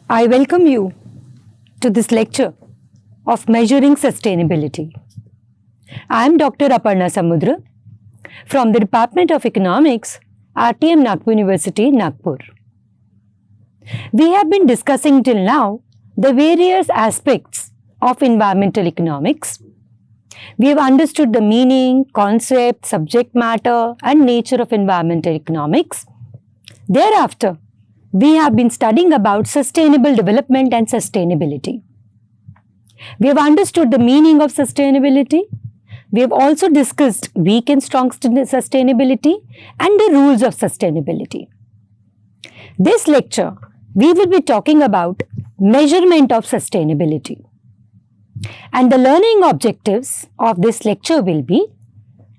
I welcome you to this lecture of Measuring Sustainability. I am Dr. Aparna Samudra from the Department of Economics, RTM Nagpur University, Nagpur. We have been discussing till now the various aspects of environmental economics. We have understood the meaning, concept, subject matter and nature of environmental economics. Thereafter, we have been studying about sustainable development and sustainability. We have understood the meaning of sustainability. We have also discussed weak and strong sustainability and the rules of sustainability. This lecture, we will be talking about measurement of sustainability. And the learning objectives of this lecture will be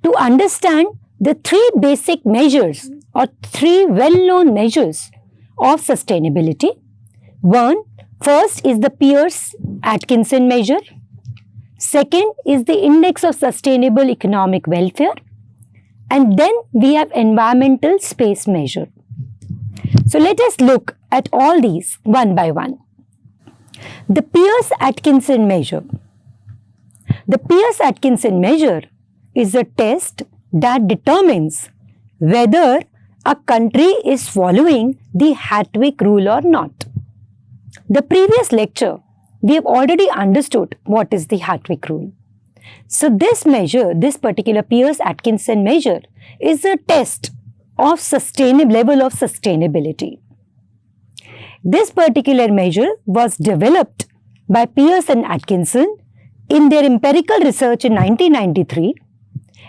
to understand the three basic measures or three well-known measures of sustainability. First is the Peirce-Atkinson measure. Second is the Index of Sustainable Economic Welfare. And then we have environmental space measure. So let us look at all these one by one. The Peirce-Atkinson measure. The Peirce-Atkinson measure is a test that determines whether a country is following the Hartwig rule or not. The previous lecture, we have already understood what is the Hartwig rule. So this measure, this particular Peirce-Atkinson measure is a test of level of sustainability. This particular measure was developed by Peirce and Atkinson in their empirical research in 1993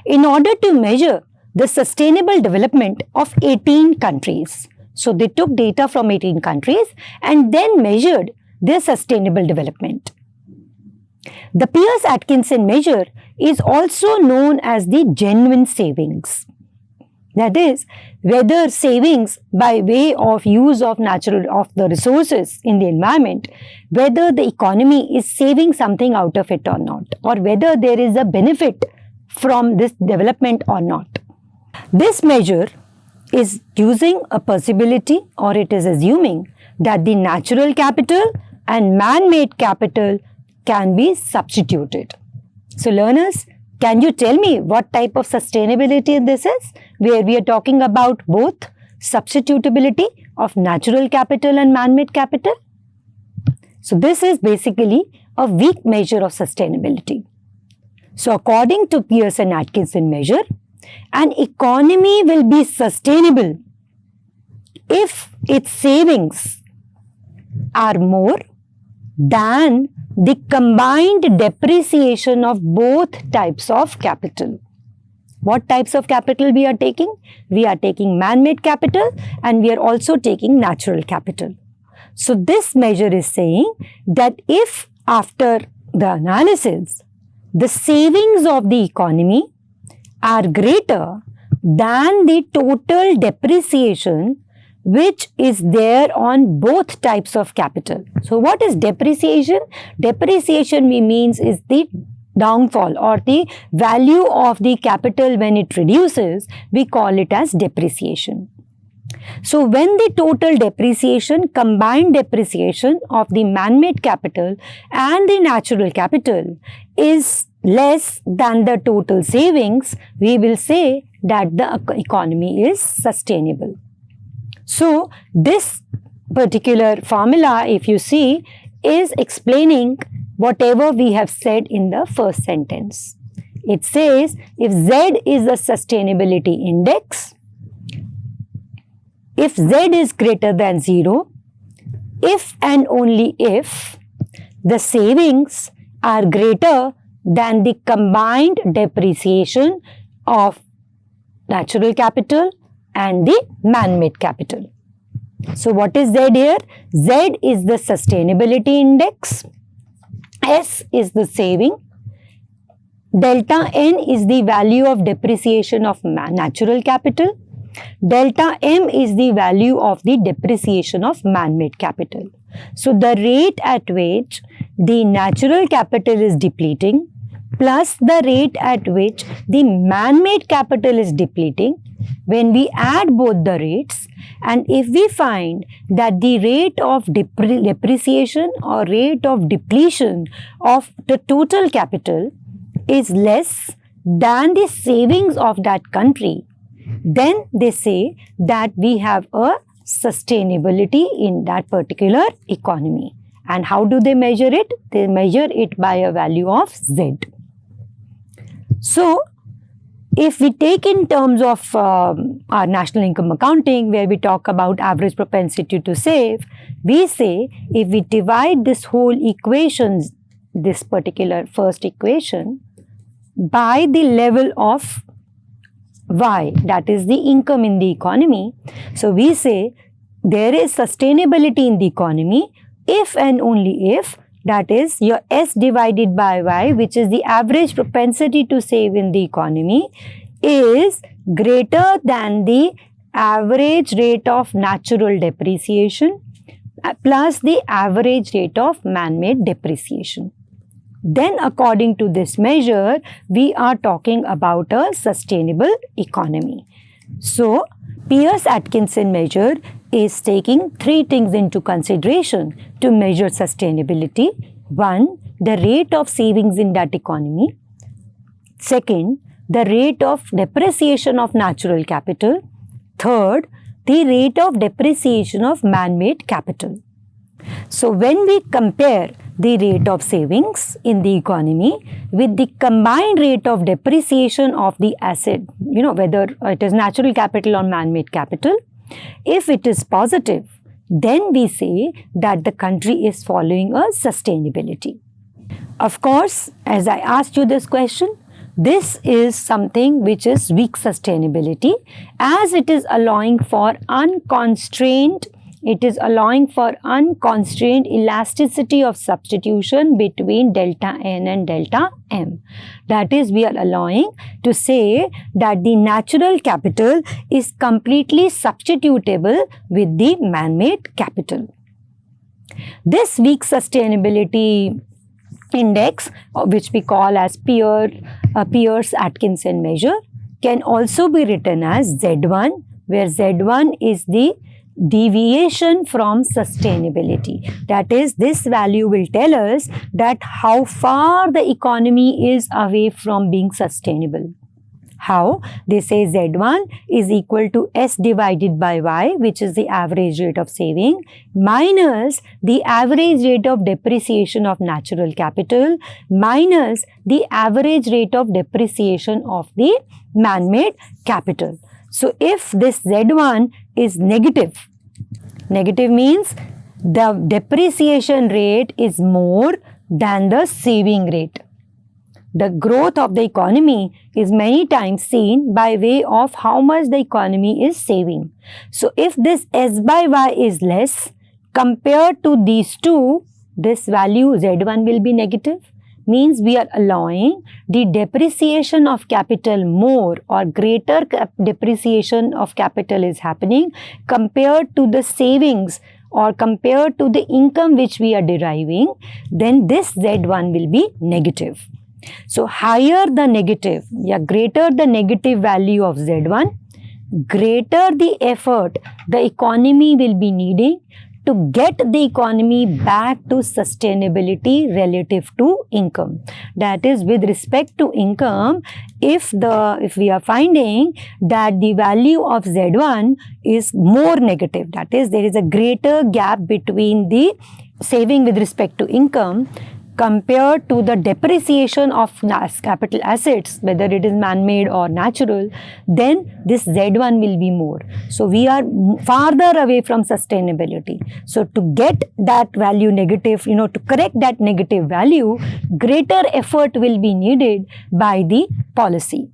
in order to measure the sustainable development of 18 countries. So they took data from 18 countries and then measured their sustainable development. The Peirce-Atkinson measure is also known as the genuine savings. That is, whether savings by way of use of the resources in the environment, whether the economy is saving something out of it or not, or whether there is a benefit from this development or not. This measure is using a possibility, or it is assuming that the natural capital and man-made capital can be substituted. So learners, can you tell me what type of sustainability this is, where we are talking about both substitutability of natural capital and man-made capital? So this is basically a weak measure of sustainability. So according to Peirce and Atkinson measure, an economy will be sustainable if its savings are more than the combined depreciation of both types of capital. What types of capital we are taking? We are taking man-made capital and we are also taking natural capital. So this measure is saying that if after the analysis, the savings of the economy are greater than the total depreciation which is there on both types of capital. So what is depreciation? Depreciation means is the downfall or the value of the capital when it reduces, we call it as depreciation. So when the total depreciation, combined depreciation of the man-made capital and the natural capital is less than the total savings, we will say that the economy is sustainable. So this particular formula, if you see, is explaining whatever we have said in the first sentence. It says if Z is the sustainability index, if Z is greater than 0, if and only if the savings are greater than the combined depreciation of natural capital and the man-made capital. So what is Z here? Z is the sustainability index, S is the saving, delta N is the value of depreciation of natural capital, delta M is the value of the depreciation of man-made capital. So the rate at which the natural capital is depleting plus the rate at which the man-made capital is depleting when we add both the rates, and if we find that the rate of depreciation or rate of depletion of the total capital is less than the savings of that country, then they say that we have a sustainability in that particular economy. And how do they measure it? They measure it by a value of Z. So, if we take in terms of our national income accounting, where we talk about average propensity to save, we say if we divide this whole equation, this particular first equation, by the level of Y, that is the income in the economy. So, we say there is sustainability in the economy if and only if, that is your S divided by Y, which is the average propensity to save in the economy, is greater than the average rate of natural depreciation plus the average rate of man-made depreciation. Then according to this measure, we are talking about a sustainable economy. So, Peirce-Atkinson measure is taking three things into consideration to measure sustainability. One, the rate of savings in that economy. Second, the rate of depreciation of natural capital. Third, the rate of depreciation of man-made capital. So, when we compare the rate of savings in the economy with the combined rate of depreciation of the asset, whether it is natural capital or man-made capital, if it is positive, then we say that the country is following a sustainability. Of course, as I asked you this question, this is something which is weak sustainability, as it is allowing for unconstrained elasticity of substitution between delta N and delta M. That is, we are allowing to say that the natural capital is completely substitutable with the man-made capital. This weak sustainability index, which we call as Peirce-Atkinson measure, can also be written as Z1, where Z1 is the deviation from sustainability. That is, this value will tell us that how far the economy is away from being sustainable. How? They say Z1 is equal to S divided by Y, which is the average rate of saving, minus the average rate of depreciation of natural capital, minus the average rate of depreciation of the man-made capital. So, if this Z1 is negative means the depreciation rate is more than the saving rate. The growth of the economy is many times seen by way of how much the economy is saving. So, if this S by Y is less compared to these two, this value Z1 will be negative. Means we are allowing the depreciation of capital more or greater depreciation of capital is happening compared to the savings or compared to the income which we are deriving, then this Z1 will be negative. So, higher the negative, greater the negative value of Z1, greater the effort the economy will be needing to get the economy back to sustainability relative to income. That is, with respect to income, if we are finding that the value of Z1 is more negative, that is, there is a greater gap between the saving with respect to income compared to the depreciation of capital assets, whether it is man-made or natural, then this Z1 will be more. So, we are farther away from sustainability. So, to get that value negative, to correct that negative value, greater effort will be needed by the policy.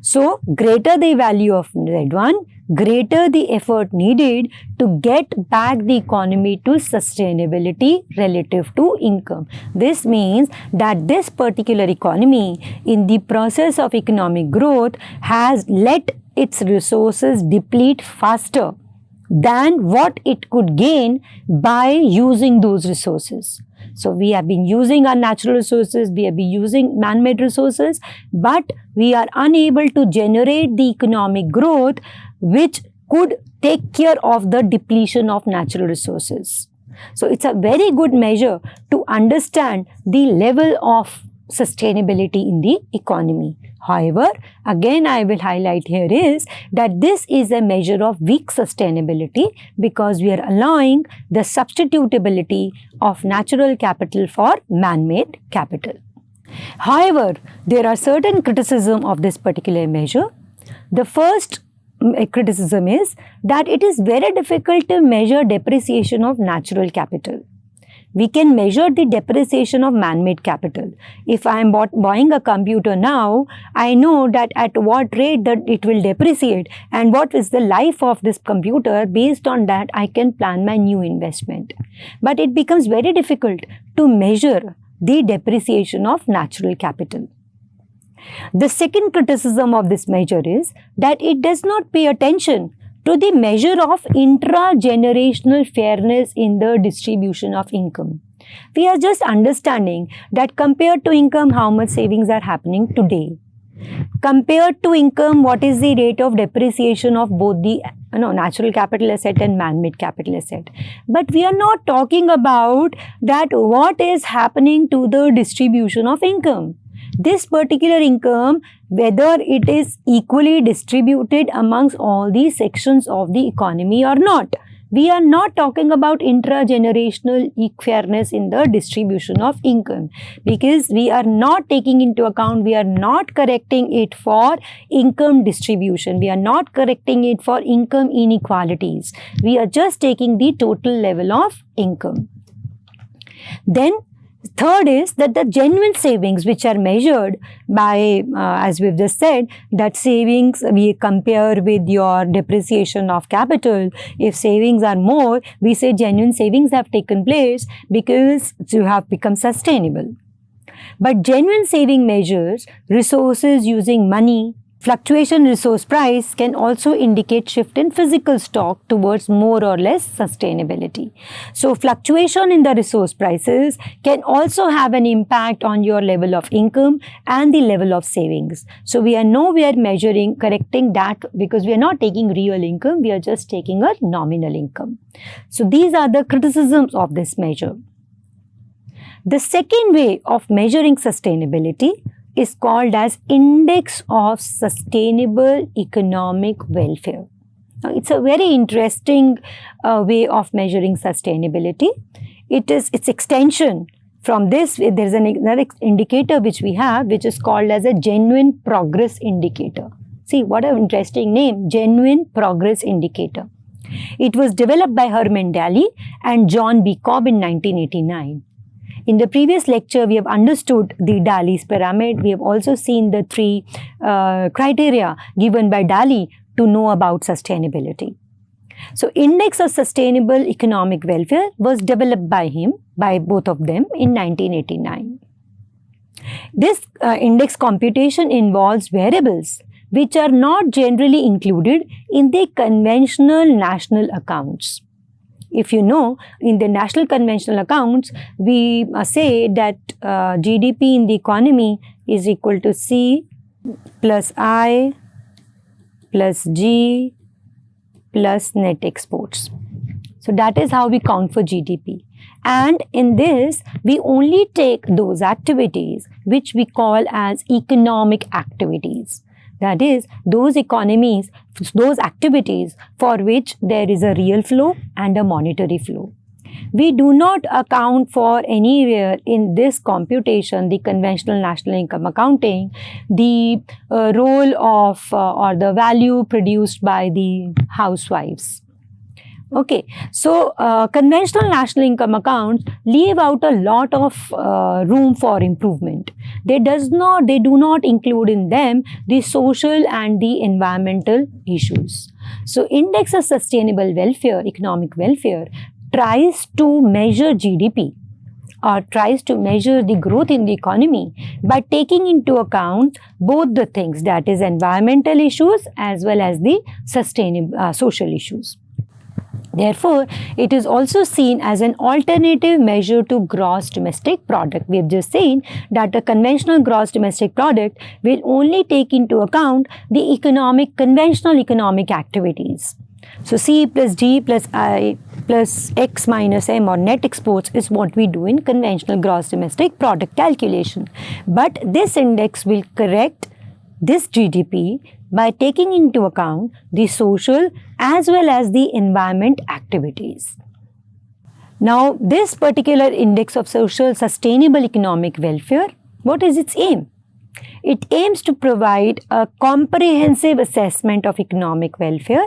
So, greater the value of Z1, greater the effort needed to get back the economy to sustainability relative to income. This means that this particular economy in the process of economic growth has let its resources deplete faster than what it could gain by using those resources. So we have been using our natural resources, we have been using man-made resources, but we are unable to generate the economic growth which could take care of the depletion of natural resources. So it's a very good measure to understand the level of sustainability in the economy. However, again I will highlight here is that this is a measure of weak sustainability because we are allowing the substitutability of natural capital for man-made capital. However, there are certain criticism of this particular measure. The first criticism is that it is very difficult to measure depreciation of natural capital. We can measure the depreciation of man-made capital. If I am buying a computer now, I know that at what rate that it will depreciate and what is the life of this computer. Based on that, I can plan my new investment. But it becomes very difficult to measure the depreciation of natural capital. The second criticism of this measure is that it does not pay attention to the measure of intra-generational fairness in the distribution of income. We are just understanding that compared to income, how much savings are happening today. Compared to income, what is the rate of depreciation of both the natural capital asset and man-made capital asset. But we are not talking about that what is happening to the distribution of income. This particular income, whether it is equally distributed amongst all the sections of the economy or not. We are not talking about intra-generational fairness in the distribution of income because we are not taking into account, we are not correcting it for income distribution. We are not correcting it for income inequalities. We are just taking the total level of income. Then third is that the genuine savings which are measured by, as we've just said, that savings we compare with your depreciation of capital. If savings are more, we say genuine savings have taken place because you have become sustainable. But genuine saving measures resources using money. Fluctuation resource price can also indicate shift in physical stock towards more or less sustainability. So fluctuation in the resource prices can also have an impact on your level of income and the level of savings. So we are nowhere measuring, correcting that because we are not taking real income, we are just taking a nominal income. So these are the criticisms of this measure. The second way of measuring sustainability is called as Index of Sustainable Economic Welfare. Now, it's a very interesting way of measuring sustainability. Its extension from this, there is another indicator which we have, which is called as a Genuine Progress Indicator. See, what an interesting name, Genuine Progress Indicator. It was developed by Herman Daly and John B. Cobb in 1989. In the previous lecture, we have understood the Daly's pyramid. We have also seen the three criteria given by Daly to know about sustainability. So, Index of Sustainable Economic Welfare was developed by him, by both of them in 1989. This index computation involves variables which are not generally included in the conventional national accounts. If you know, in the national conventional accounts, we say that GDP in the economy is equal to C plus I plus G plus net exports. So that is how we count for GDP. And in this, we only take those activities which we call as economic activities. That is, those economies, those activities for which there is a real flow and a monetary flow. We do not account for anywhere in this computation, the conventional national income accounting, the role of or the value produced by the housewives. Okay, so conventional national income accounts leave out a lot of room for improvement. They do not include in them the social and the environmental issues. So, Index of Sustainable Welfare, Economic Welfare, tries to measure GDP or tries to measure the growth in the economy by taking into account both the things, that is environmental issues as well as the social issues. Therefore, it is also seen as an alternative measure to gross domestic product. We have just seen that a conventional gross domestic product will only take into account the conventional economic activities. So, C plus D plus I plus X minus M, or net exports, is what we do in conventional gross domestic product calculation. But this index will correct this GDP by taking into account the social as well as the environment activities. Now, this particular index of social sustainable economic welfare, what is its aim? It aims to provide a comprehensive assessment of economic welfare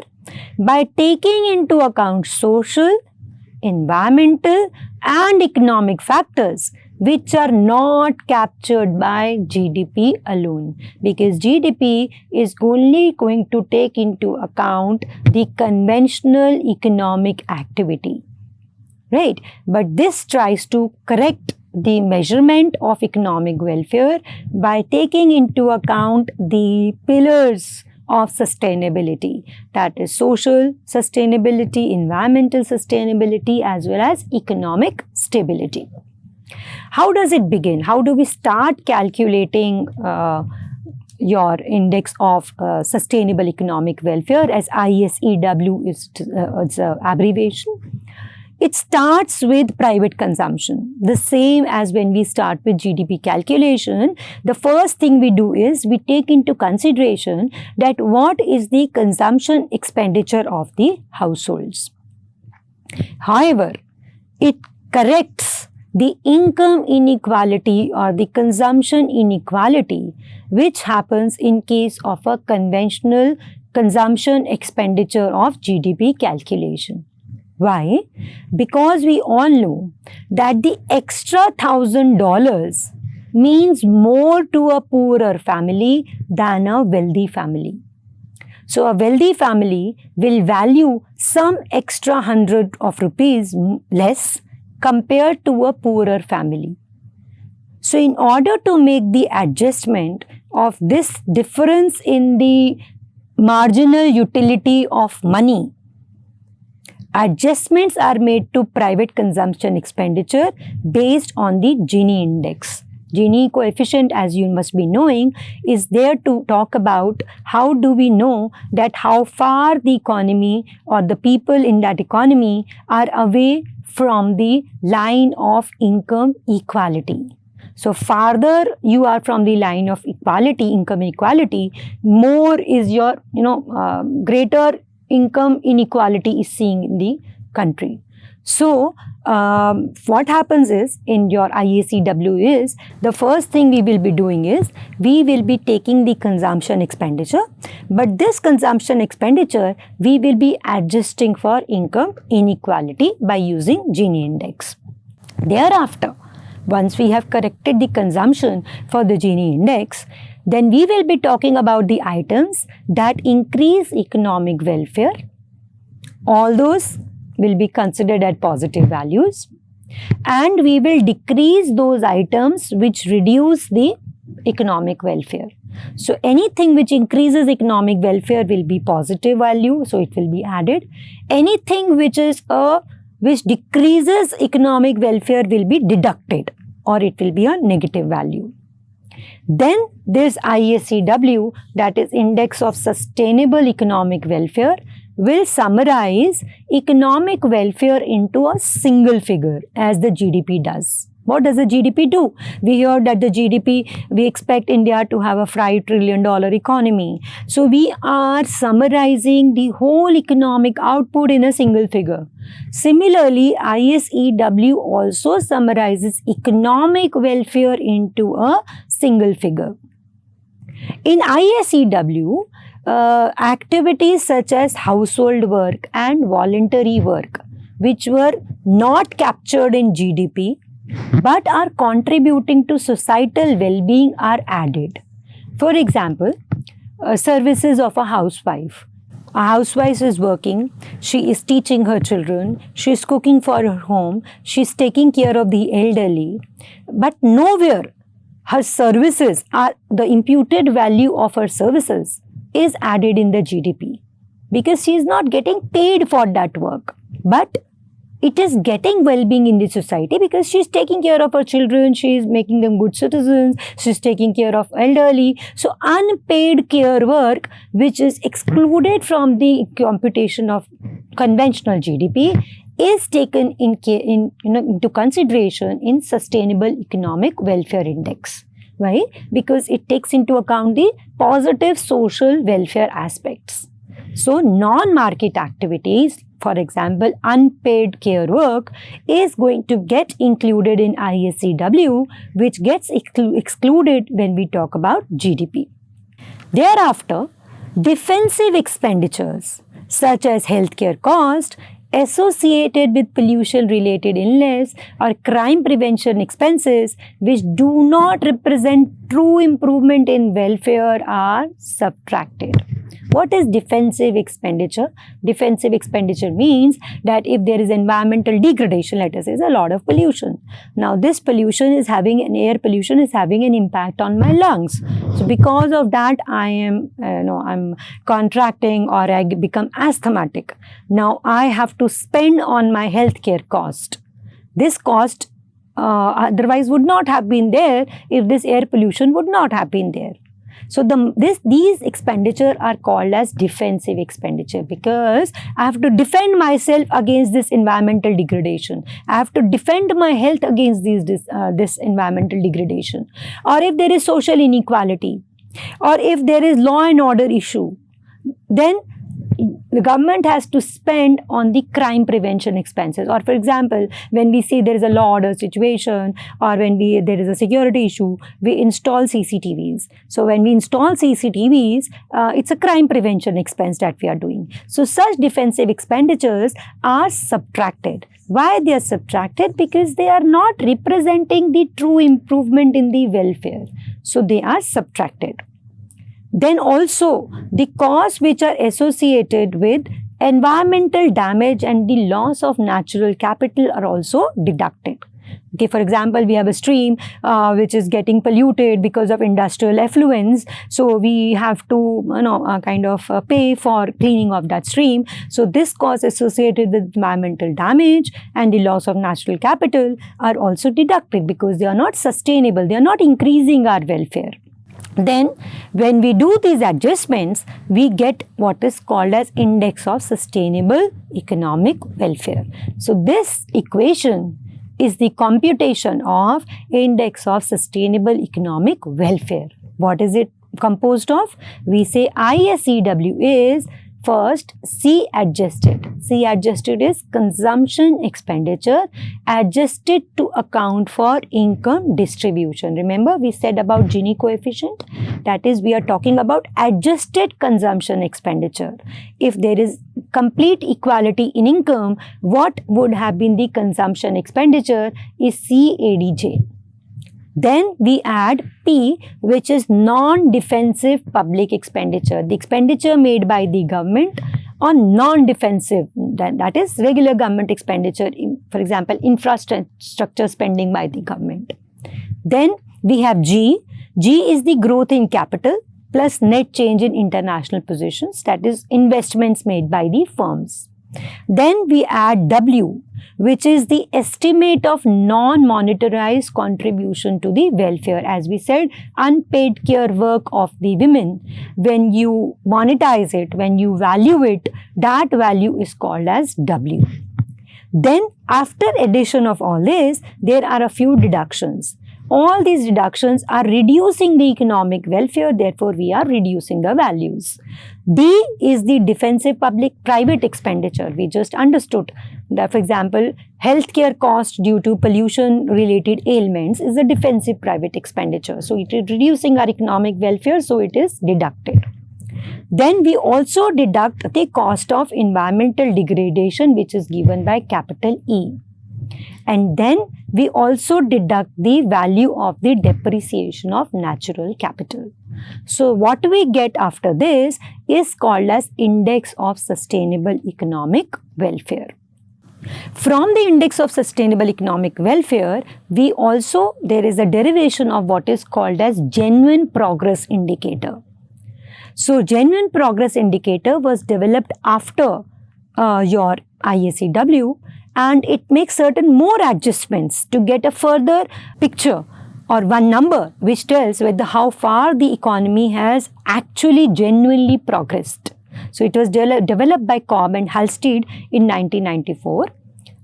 by taking into account social, environmental and economic factors which are not captured by GDP alone, because GDP is only going to take into account the conventional economic activity, right? But this tries to correct the measurement of economic welfare by taking into account the pillars of sustainability, that is social sustainability, environmental sustainability as well as economic stability. How does it begin? How do we start calculating your index of sustainable economic welfare, as ISEW is its abbreviation? It starts with private consumption. The same as when we start with GDP calculation, the first thing we do is we take into consideration that what is the consumption expenditure of the households. However, it corrects the income inequality or the consumption inequality which happens in case of a conventional consumption expenditure of GDP calculation. Why? Because we all know that the extra $1,000 means more to a poorer family than a wealthy family. So a wealthy family will value some extra 100 of rupees less compared to a poorer family. So in order to make the adjustment of this difference in the marginal utility of money, adjustments are made to private consumption expenditure based on the Gini index. Gini coefficient, as you must be knowing, is there to talk about how do we know that how far the economy or the people in that economy are away from the line of income equality. So farther you are from the line of equality, income equality, more is your, greater income inequality is seen in the country. So what happens is in your IACW is the first thing we will be doing is we will be taking the consumption expenditure, but this consumption expenditure we will be adjusting for income inequality by using Gini index. Thereafter, once we have corrected the consumption for the Gini index, then we will be talking about the items that increase economic welfare. All those will be considered at positive values, and we will decrease those items which reduce the economic welfare. So anything which increases economic welfare will be positive value, so it will be added. Anything which decreases economic welfare will be deducted, or it will be a negative value. Then this ISEW, that is Index of Sustainable Economic Welfare, will summarize economic welfare into a single figure as the GDP does. What does the GDP do? We heard that the GDP, we expect India to have a $5 trillion economy. So we are summarizing the whole economic output in a single figure. Similarly, ISEW also summarizes economic welfare into a single figure. In ISEW, activities such as household work and voluntary work, which were not captured in GDP but are contributing to societal well-being, are added. For example, services of a housewife. A housewife is working, she is teaching her children, she is cooking for her home, she is taking care of the elderly, but nowhere her services are, the imputed value of her services is added in the GDP because she is not getting paid for that work. but it is getting well-being in the society because she's taking care of her children, she's making them good citizens, she's taking care of elderly. So unpaid care work, which is excluded from the computation of conventional GDP, is taken into consideration in Sustainable Economic Welfare Index. Why? Because it takes into account the positive social welfare aspects. So non-market activities, for example, unpaid care work, is going to get included in ISEW, which gets excluded when we talk about GDP. Thereafter, defensive expenditures such as healthcare cost associated with pollution-related illness or crime prevention expenses which do not represent true improvement in welfare are subtracted. What is defensive expenditure? Defensive expenditure means that if there is environmental degradation, let us say, a lot of pollution. Now this pollution is having air pollution is having an impact on my lungs. So because of that, I am I'm contracting or I become asthmatic. Now I have to spend on my healthcare cost. This cost otherwise would not have been there if this air pollution would not have been there. So these expenditure are called as defensive expenditure because I have to defend myself against this environmental degradation. I have to defend my health against this environmental degradation. Or if there is social inequality, or if there is law and order issue, then the government has to spend on the crime prevention expenses. Or for example, when we see there is a law order situation or when there is a security issue, we install CCTVs. So when we install CCTVs, it's a crime prevention expense that we are doing. So such defensive expenditures are subtracted. Why they are subtracted? Because they are not representing the true improvement in the welfare. So they are subtracted. Then also the costs which are associated with environmental damage and the loss of natural capital are also deducted. Okay, for example, we have a stream which is getting polluted because of industrial effluents. So we have to pay for cleaning of that stream. So this cost associated with environmental damage and the loss of natural capital are also deducted because they are not sustainable. They are not increasing our welfare. Then when we do these adjustments, we get what is called as Index of Sustainable Economic Welfare. So this equation is the computation of Index of Sustainable Economic Welfare. What is it composed of? We say ISEW is first C adjusted. C adjusted is consumption expenditure adjusted to account for income distribution. Remember we said about Gini coefficient? That is, we are talking about adjusted consumption expenditure. If there is complete equality in income, what would have been the consumption expenditure is CADJ. Then we add P, which is non-defensive public expenditure, the expenditure made by the government on non-defensive, that is regular government expenditure, for example, infrastructure spending by the government. Then we have G. G is the growth in capital plus net change in international positions, that is investments made by the firms. Then we add W, which is the estimate of non-monetarized contribution to the welfare. As we said, unpaid care work of the women, when you monetize it, when you value it, that value is called as W. Then after addition of all this, there are a few deductions. All these deductions are reducing the economic welfare, therefore we are reducing the values. D is the defensive public-private expenditure. We just understood that, for example, healthcare cost due to pollution-related ailments is a defensive private expenditure. So it is reducing our economic welfare, so it is deducted. Then we also deduct the cost of environmental degradation, which is given by capital E. And then we also deduct the value of the depreciation of natural capital. So what we get after this is called as Index of Sustainable Economic Welfare. From the Index of Sustainable Economic Welfare, there is a derivation of what is called as Genuine Progress Indicator. So Genuine Progress Indicator was developed after your IACW, and it makes certain more adjustments to get a further picture or one number which tells whether how far the economy has actually genuinely progressed. So it was developed by Cobb and Halstead in 1994.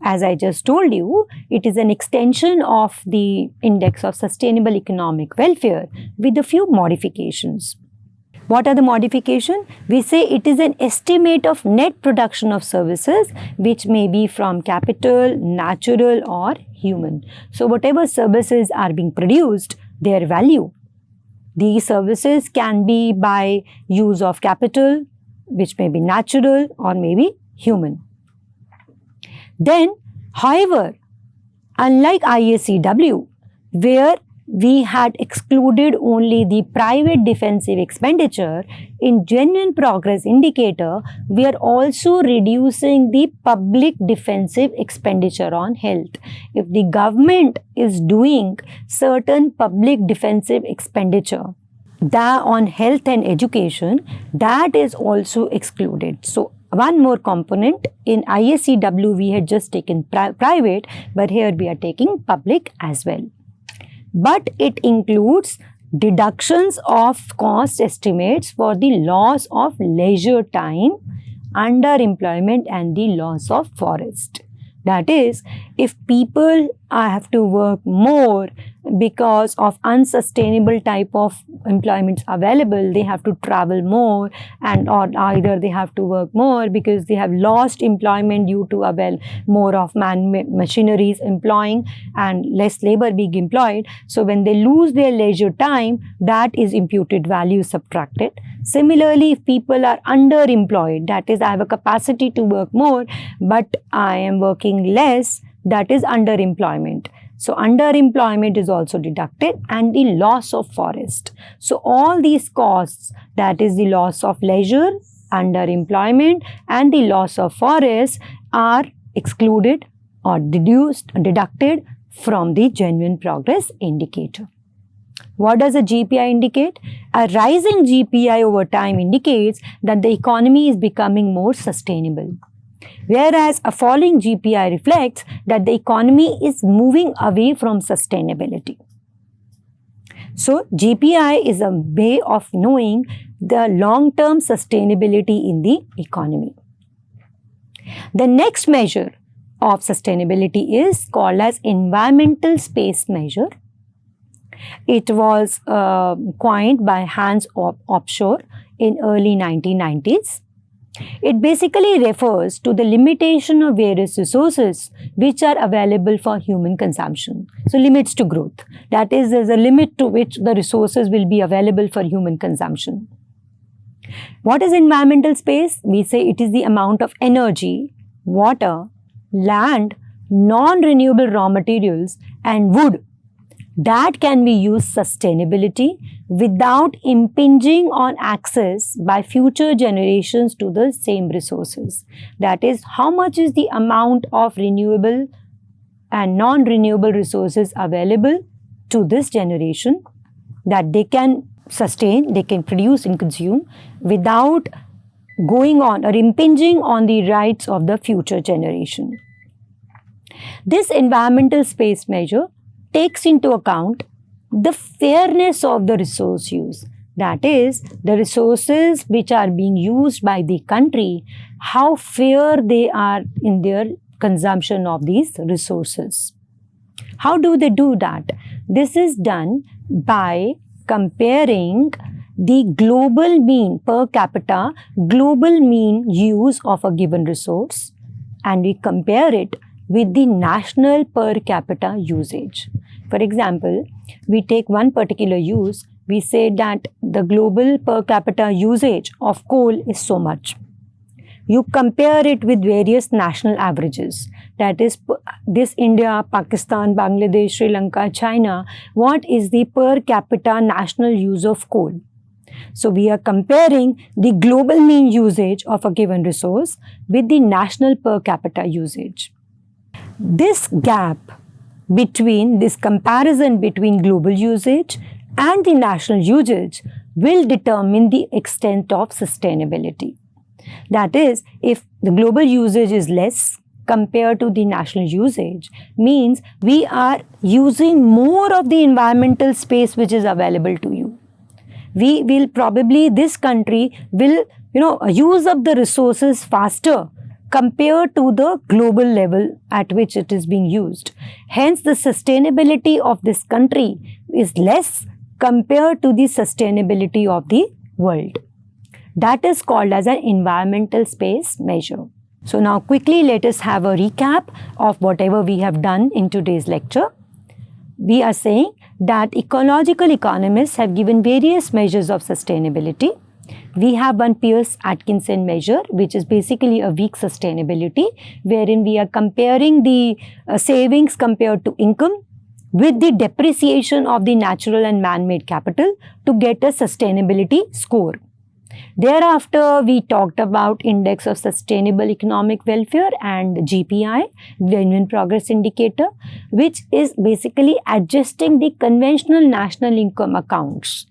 As I just told you, it is an extension of the Index of Sustainable Economic Welfare with a few modifications. What are the modifications? We say it is an estimate of net production of services which may be from capital, natural or human. So whatever services are being produced, their value. These services can be by use of capital, which may be natural or maybe human. Then, however, unlike IACW, where we had excluded only the private defensive expenditure, in genuine progress indicator, we are also reducing the public defensive expenditure on health. If the government is doing certain public defensive expenditure that on health and education, that is also excluded. So, one more component in IACW we had just taken private, but here we are taking public as well. But it includes deductions of cost estimates for the loss of leisure time, underemployment and the loss of forest. That is, if people have to work more because of unsustainable type of employments available, they have to travel more, and or either they have to work more because they have lost employment due to more of machineries employing and less labor being employed. So when they lose their leisure time, that is imputed value subtracted. Similarly, if people are underemployed, that is, I have a capacity to work more, but I am working less, that is underemployment. So underemployment is also deducted, and the loss of forest. So all these costs, that is the loss of leisure, underemployment and the loss of forest, are excluded or deducted from the genuine progress indicator. What does a GPI indicate? A rising GPI over time indicates that the economy is becoming more sustainable, whereas a falling GPI reflects that the economy is moving away from sustainability. So, GPI is a way of knowing the long-term sustainability in the economy. The next measure of sustainability is called as environmental space measure. It was coined by Hans Opshore in early 1990s. It basically refers to the limitation of various resources which are available for human consumption. So, limits to growth. That is, there is a limit to which the resources will be available for human consumption. What is environmental space? We say it is the amount of energy, water, land, non-renewable raw materials and wood that can be used sustainability without impinging on access by future generations to the same resources. That is, how much is the amount of renewable and non-renewable resources available to this generation that they can sustain, they can produce and consume without going on or impinging on the rights of the future generation. This environmental space measure takes into account the fairness of the resource use. That is, the resources which are being used by the country, how fair they are in their consumption of these resources. How do they do that? This is done by comparing the global mean per capita, global mean use of a given resource, and we compare it with the national per capita usage. For example, we take one particular use, we say that the global per capita usage of coal is so much. You compare it with various national averages, that is, this India, Pakistan, Bangladesh, Sri Lanka, China, what is the per capita national use of coal? So, we are comparing the global mean usage of a given resource with the national per capita usage. This gap between this comparison between global usage and the national usage will determine the extent of sustainability. That is, if the global usage is less compared to the national usage, means we are using more of the environmental space which is available to you. We will probably, this country will, use up the resources faster compared to the global level at which it is being used. Hence, the sustainability of this country is less compared to the sustainability of the world. That is called as an environmental space measure. So now quickly let us have a recap of whatever we have done in today's lecture. We are saying that ecological economists have given various measures of sustainability. We have one Peirce-Atkinson measure, which is basically a weak sustainability, wherein we are comparing the savings compared to income with the depreciation of the natural and man-made capital to get a sustainability score. Thereafter, we talked about Index of Sustainable Economic Welfare and GPI, Genuine Progress Indicator, which is basically adjusting the conventional national income accounts.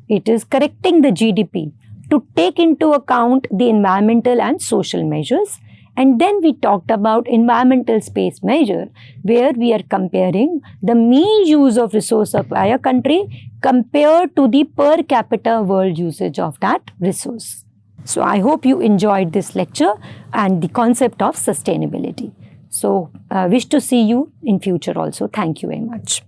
It is correcting the GDP to take into account the environmental and social measures. And then we talked about environmental space measure, where we are comparing the mean use of resource of a country compared to the per capita world usage of that resource. So I hope you enjoyed this lecture and the concept of sustainability. So wish to see you in future also. Thank you very much.